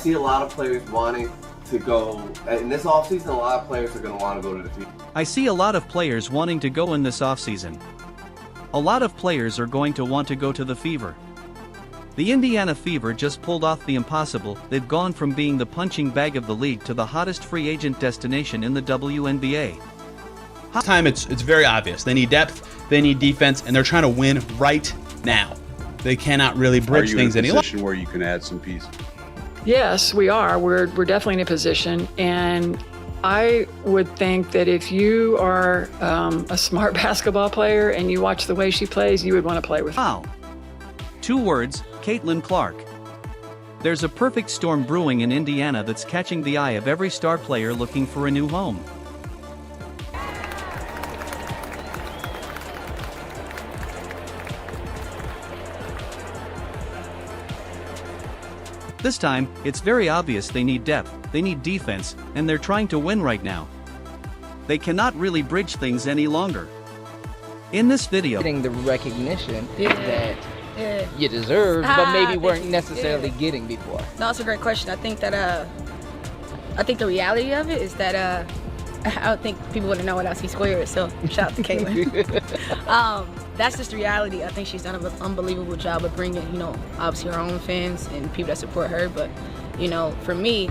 see a lot of players wanting to go, in this offseason, a lot of players are going to want to go to the Fever. I see a lot of players wanting to go in this offseason. A lot of players are going to want to go to the Fever. The Indiana Fever just pulled off the impossible. They've gone from being the punching bag of the league to the hottest free agent destination in the WNBA. This time it's very obvious. They need depth, they need defense, and they're trying to win right now. They cannot really bridge things any longer. Are you in a position where you can add some pieces? Yes, we are. We're definitely in a position, and I would think that if you are a smart basketball player and you watch the way she plays, you would want to play with her. Wow. 2 words, Caitlin Clark. There's a perfect storm brewing in Indiana that's catching the eye of every star player looking for a new home. This time, it's very obvious they need depth, they need defense, and they're trying to win right now. They cannot really bridge things any longer. In this video, getting the recognition that you deserve, but maybe weren't necessarily getting before. No, it's a great question. I think that I think the reality of it is that I don't think people would know what I see squared. So shout out to Caitlin. That's just the reality. I think she's done an unbelievable job of bringing, obviously her own fans and people that support her. But, for me,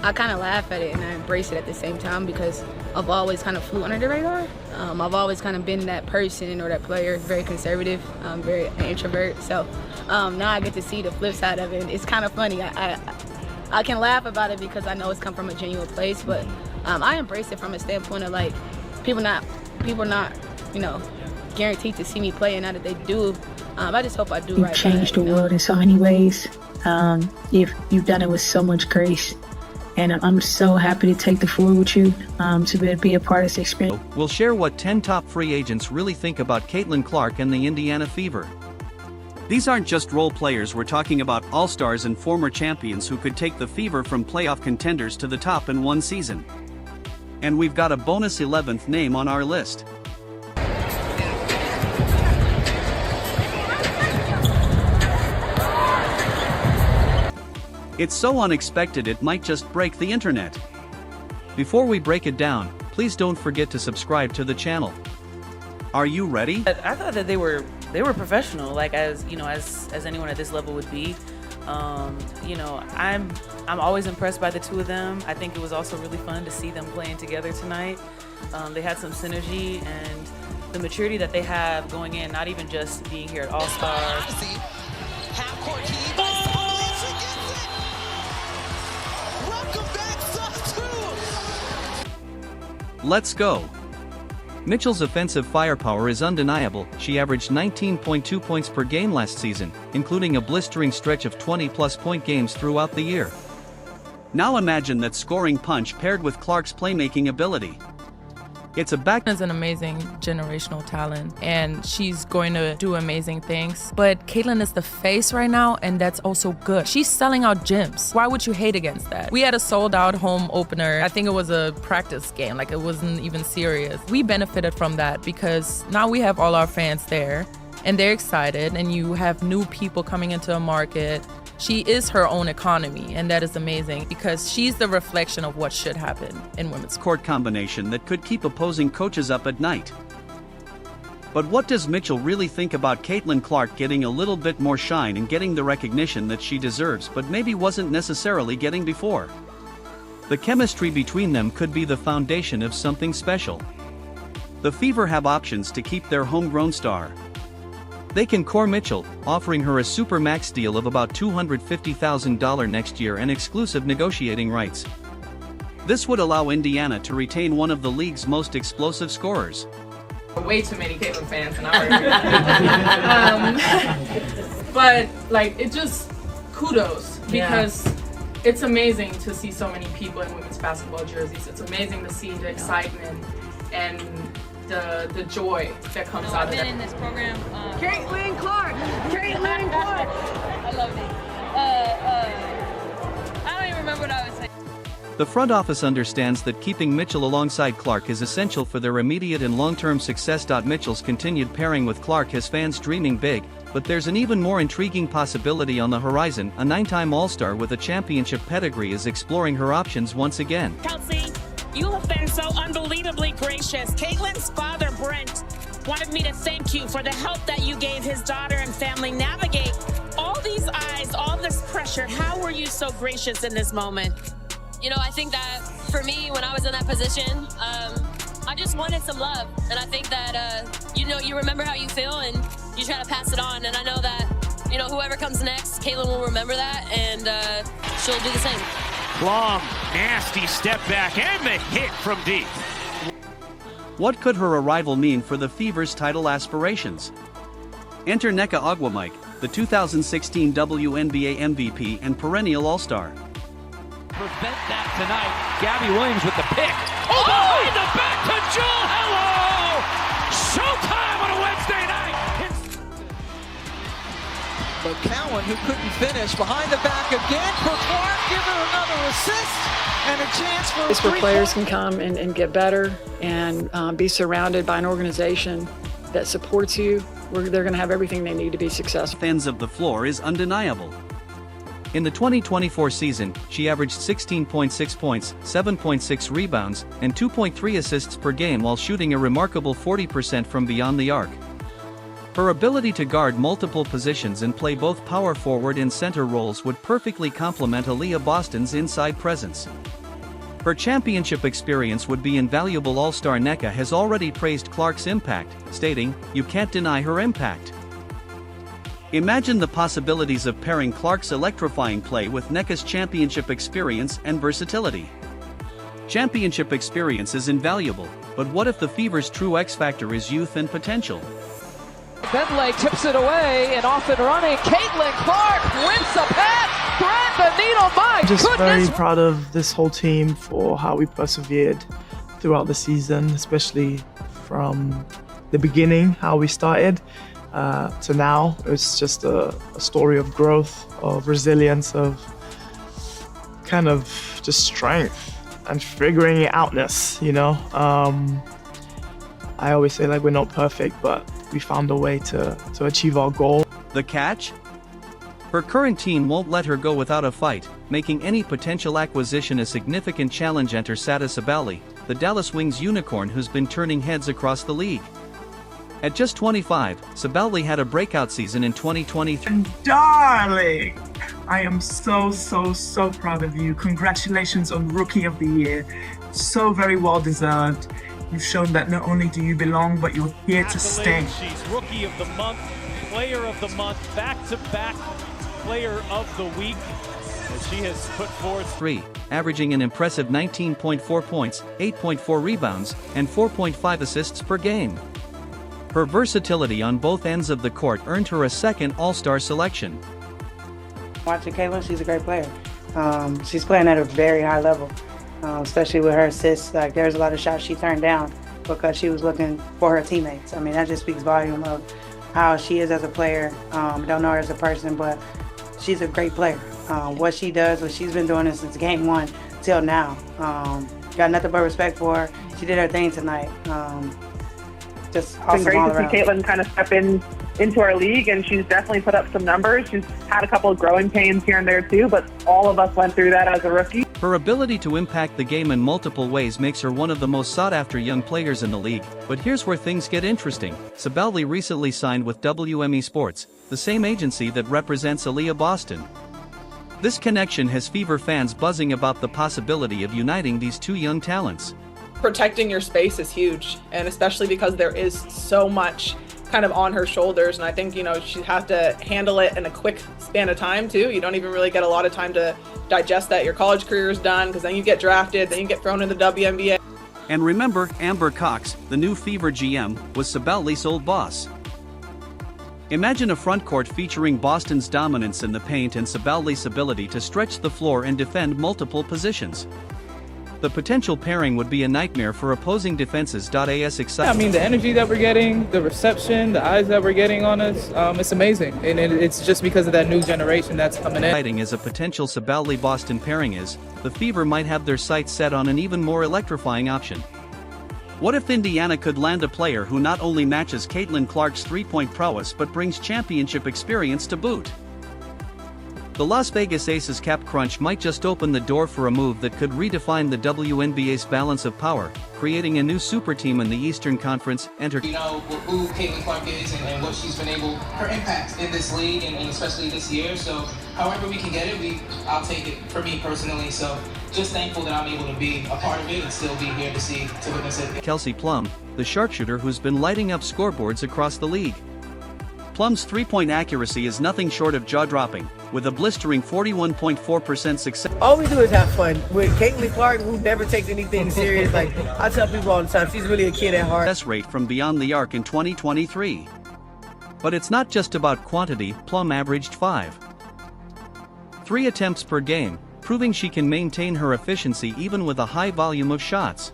I kind of laugh at it and I embrace it at the same time because I've always kind of flew under the radar. I've always kind of been that person or that player, very conservative, very an introvert. So now I get to see the flip side of it. It's kind of funny. I can laugh about it because I know it's come from a genuine place, but I embrace it from a standpoint of like people not guaranteed to see me play, and now that they do, I just hope I do right. You've changed the world in so many ways. You've done it with so much grace, and I'm so happy to take the floor with you to be a part of this experience. We'll share what 10 top free agents really think about Caitlin Clark and the Indiana Fever. These aren't just role players, we're talking about all-stars and former champions who could take the Fever from playoff contenders to the top in one season. And we've got a bonus 11th name on our list. It's so unexpected it might just break the internet. Before we break it down, please don't forget to subscribe to the channel. Are you ready? I thought that they were professional, like as anyone at this level would be. I'm always impressed by the two of them. I think it was also really fun to see them playing together tonight. They had some synergy and the maturity that they have going in, not even just being here at All-Star. Let's go. Mitchell's offensive firepower is undeniable. She averaged 19.2 points per game last season, including a blistering stretch of 20-plus point games throughout the year. Now imagine that scoring punch paired with Clark's playmaking ability. It's an amazing generational talent, and she's going to do amazing things. But Caitlin is the face right now, and that's also good. She's selling out gyms. Why would you hate against that? We had a sold-out home opener. I think it was a practice game, like it wasn't even serious. We benefited from that because now we have all our fans there, and they're excited, and you have new people coming into a market. She is her own economy, and that is amazing because she's the reflection of what should happen in women's court combination that could keep opposing coaches up at night. But what does Mitchell really think about Caitlin Clark getting a little bit more shine and getting the recognition that she deserves but maybe wasn't necessarily getting before? The chemistry between them could be the foundation of something special. The Fever have options to keep their homegrown star. They can core Mitchell, offering her a super max deal of about $250,000 next year and exclusive negotiating rights. This would allow Indiana to retain one of the league's most explosive scorers. Way too many Caitlin fans, and but it just kudos because it's amazing to see so many people in women's basketball jerseys. It's amazing to see the excitement and the joy that comes out of it. I've been in this program. Caitlin Clark! Caitlin Clark! I love it. I don't even remember what I was saying. The front office understands that keeping Mitchell alongside Clark is essential for their immediate and long-term success. Mitchell's continued pairing with Clark has fans dreaming big, but there's an even more intriguing possibility on the horizon. A 9-time All-Star with a championship pedigree is exploring her options once again. Kelsey, you have been so unbelievably gracious. Caitlin's father, Brent, wanted me to thank you for the help that you gave his daughter and family navigate all these eyes, all this pressure. How were you so gracious in this moment? You know, I think that for me, when I was in that position, I just wanted some love. And I think that, you remember how you feel and you try to pass it on. And I know that, whoever comes next, Caitlin will remember that and she'll do the same. Long, nasty step back and the hit from deep. What could her arrival mean for the Fever's title aspirations? Enter Nneka Ogwumike, the 2016 WNBA MVP and perennial All-Star. Prevent that tonight. Gabby Williams with the pick. Oh, behind the back to Jewel. Hello! Showtime on a Wednesday night. McCowan, who couldn't finish, behind the back again for Clark, give her another assist and a chance for It's where players can come and get better and be surrounded by an organization that supports you, where they're going to have everything they need to be successful. Ends of the floor is undeniable. In the 2024 season, she averaged 16.6 points, 7.6 rebounds, and 2.3 assists per game while shooting a remarkable 40% from beyond the arc. Her ability to guard multiple positions and play both power forward and center roles would perfectly complement Aaliyah Boston's inside presence. Her championship experience would be invaluable. All-Star Nneka has already praised Clark's impact, stating, "You can't deny her impact." Imagine the possibilities of pairing Clark's electrifying play with Nneka's championship experience and versatility. Championship experience is invaluable, but what if the Fever's true X-factor is youth and potential? Bentley tips it away and off and running. Caitlin Clark wins the pass. Thread the needle. My Just goodness. very proud of this whole team for how we persevered throughout the season, especially from the beginning, how we started. To now, it's just a story of growth, of resilience, of kind of just strength and figuring it outness, I always say we're not perfect, but we found a way to achieve our goal. The catch? Her current team won't let her go without a fight, making any potential acquisition a significant challenge. Enter Sada Sabally, the Dallas Wings unicorn who's been turning heads across the league. At just 25, Sabally had a breakout season in 2023. Darling, I am so proud of you. Congratulations on Rookie of the Year. So very well deserved. You've shown that not only do you belong, but you're here to stay. She's Rookie of the Month, Player of the Month, back-to-back Player of the Week, as she has put forth 3, averaging an impressive 19.4 points, 8.4 rebounds, and 4.5 assists per game. Her versatility on both ends of the court earned her a second All-Star selection. Watching Caitlin, she's a great player. She's playing at a very high level, especially with her assists. There's a lot of shots she turned down because she was looking for her teammates. That just speaks volume of how she is as a player. Don't know her as a person, but she's a great player. What she does, what she's been doing since game one till now. Got nothing but respect for her. She did her thing tonight. Just awesome. It's been great to see Caitlin kind of step into our league, and she's definitely put up some numbers. She's had a couple of growing pains here and there too, but all of us went through that as a rookie. Her ability to impact the game in multiple ways makes her one of the most sought-after young players in the league. But here's where things get interesting. Sabally recently signed with WME Sports, the same agency that represents Aaliyah Boston. This connection has Fever fans buzzing about the possibility of uniting these two young talents. Protecting your space is huge, and especially because there is so much kind of on her shoulders, and I think she has to handle it in a quick span of time too. You don't even really get a lot of time to digest that. Your college career is done, because then you get drafted, then you get thrown in the WNBA. And remember, Amber Cox, the new Fever GM, was Sabally's old boss. Imagine a front court featuring Boston's dominance in the paint and Sabally's ability to stretch the floor and defend multiple positions. The potential pairing would be a nightmare for opposing defenses. As excited. I mean, the energy that we're getting, the reception, the eyes that we're getting on us, it's amazing. And it's just because of that new generation that's coming in. As a potential Sabally-Boston pairing is, the Fever might have their sights set on an even more electrifying option. What if Indiana could land a player who not only matches Caitlin Clark's three-point prowess but brings championship experience to boot? The Las Vegas Aces cap crunch might just open the door for a move that could redefine the WNBA's balance of power, creating a new super team in the Eastern Conference. Enter. You know who Caitlin Clark is and what she's been able, her impact in this league and especially this year. So however we can get it, I'll take it for me personally. So just thankful that I'm able to be a part of it and still be here to witness it. Kelsey Plum, the sharpshooter who's been lighting up scoreboards across the league. Plum's three-point accuracy is nothing short of jaw-dropping, with a blistering 41.4% success. All we do is have fun. With Caitlin Clark, who never takes anything serious, like I tell people all the time, she's really a kid at heart. Success rate from beyond the arc in 2023. But it's not just about quantity. Plum averaged 5.3 attempts per game, proving she can maintain her efficiency even with a high volume of shots.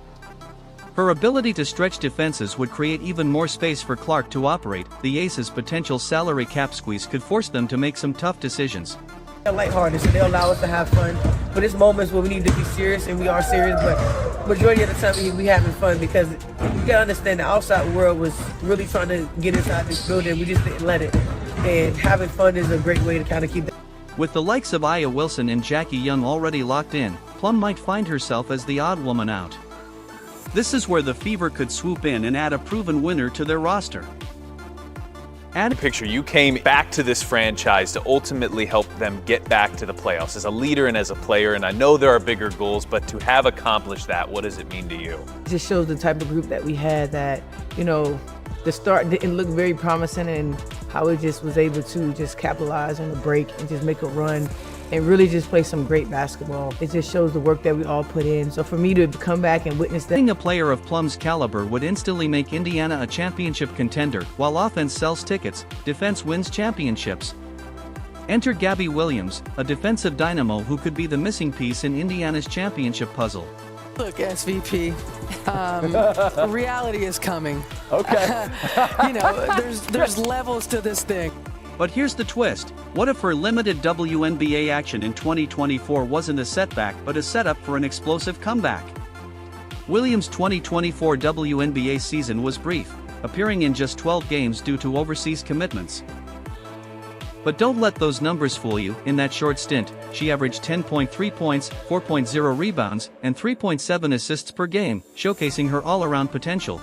Her ability to stretch defenses would create even more space for Clark to operate. The Aces' potential salary cap squeeze could force them to make some tough decisions. They're lighthearted, so they allow us to have fun. But there's moments where we need to be serious, and we are serious, but majority of the time we having fun because you gotta understand the outside world was really trying to get inside this building. We just didn't let it. And having fun is a great way to kind of keep that. With the likes of Aya Wilson and Jackie Young already locked in, Plum might find herself as the odd woman out. This is where the Fever could swoop in and add a proven winner to their roster. Picture you came back to this franchise to ultimately help them get back to the playoffs as a leader and as a player, and I know there are bigger goals, but to have accomplished that, what does it mean to you? It just shows the type of group that we had that, you know, the start didn't look very promising and how it just was able to just capitalize on the break and just make a run and really just play some great basketball. It just shows the work that we all put in. So for me to come back and witness that. Being a player of Plum's caliber would instantly make Indiana a championship contender. While offense sells tickets, defense wins championships. Enter Gabby Williams, a defensive dynamo who could be the missing piece in Indiana's championship puzzle. Look, SVP, reality is coming. Okay. You know, there's levels to this thing. But here's the twist. What if her limited WNBA action in 2024 wasn't a setback but a setup for an explosive comeback? Williams' 2024 WNBA season was brief, appearing in just 12 games due to overseas commitments. But don't let those numbers fool you. In that short stint, she averaged 10.3 points, 4.0 rebounds, and 3.7 assists per game, showcasing her all-around potential.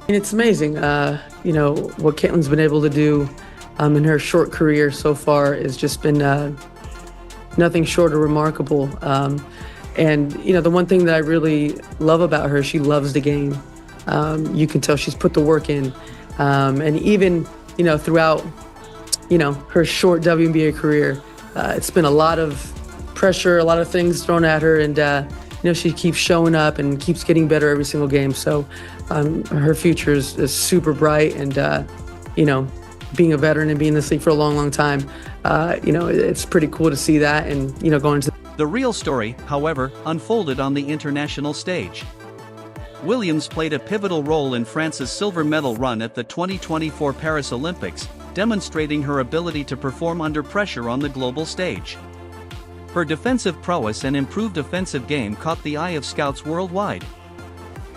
And it's amazing, you know, what Caitlin's been able to do in her short career so far has just been nothing short of remarkable. And, you know, the one thing that I really love about her, she loves the game. You can tell she's put the work in. And even, you know, throughout, you know, her short WNBA career, it's been a lot of pressure, a lot of things thrown at her. And, you know, she keeps showing up and keeps getting better every single game. So her future is super bright. And, you know, being a veteran and being in this league for a long, long time, you know, it's pretty cool to see that and, you know, going to... The real story, however, unfolded on the international stage. Williams played a pivotal role in France's silver medal run at the 2024 Paris Olympics, demonstrating her ability to perform under pressure on the global stage. Her defensive prowess and improved offensive game caught the eye of scouts worldwide.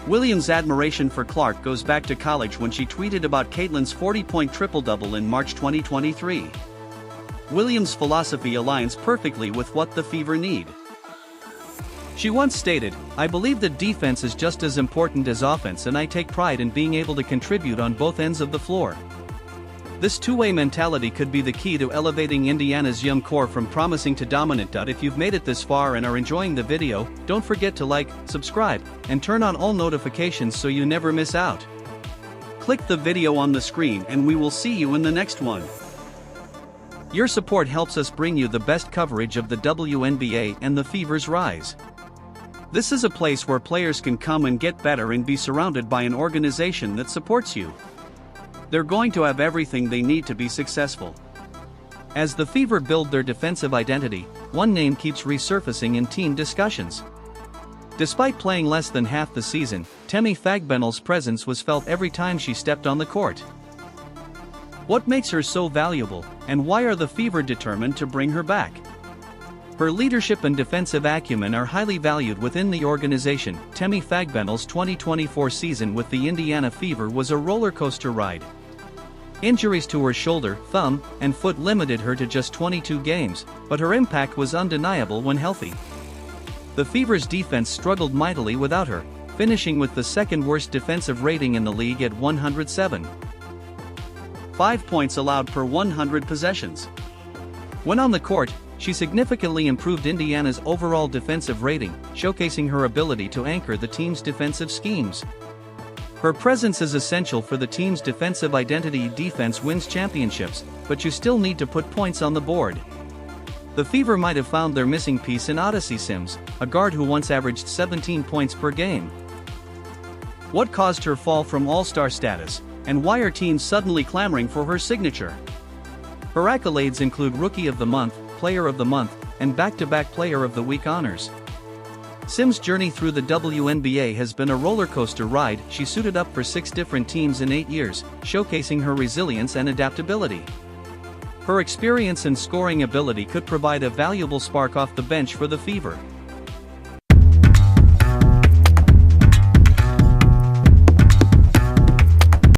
Williams' admiration for Clark goes back to college when she tweeted about Caitlin's 40-point triple-double in March 2023. Williams' philosophy aligns perfectly with what the Fever need. She once stated, "I believe that defense is just as important as offense, and I take pride in being able to contribute on both ends of the floor." This two-way mentality could be the key to elevating Indiana's young core from promising to dominant. If you've made it this far and are enjoying the video, don't forget to like, subscribe, and turn on all notifications so you never miss out. Click the video on the screen and we will see you in the next one. Your support helps us bring you the best coverage of the WNBA and the Fever's rise. This is a place where players can come and get better and be surrounded by an organization that supports you. They're going to have everything they need to be successful. As the Fever build their defensive identity, one name keeps resurfacing in team discussions. Despite playing less than half the season, Temi Fagbenel's presence was felt every time she stepped on the court. What makes her so valuable, and why are the Fever determined to bring her back? Her leadership and defensive acumen are highly valued within the organization. Temi Fagbenel's 2024 season with the Indiana Fever was a roller coaster ride. Injuries to her shoulder, thumb, and foot limited her to just 22 games, but her impact was undeniable when healthy. The Fever's defense struggled mightily without her, finishing with the second worst defensive rating in the league at 107. 5 points allowed per 100 possessions. When on the court, she significantly improved Indiana's overall defensive rating, showcasing her ability to anchor the team's defensive schemes. Her presence is essential for the team's defensive identity. Defense wins championships, but you still need to put points on the board. The Fever might have found their missing piece in Odyssey Sims, a guard who once averaged 17 points per game. What caused her fall from all-star status, and why are teams suddenly clamoring for her signature? Her accolades include Rookie of the Month, Player of the Month, and back-to-back Player of the Week honors. Sims' journey through the WNBA has been a roller coaster ride. She suited up for 6 different teams in 8 years, showcasing her resilience and adaptability. Her experience and scoring ability could provide a valuable spark off the bench for the Fever.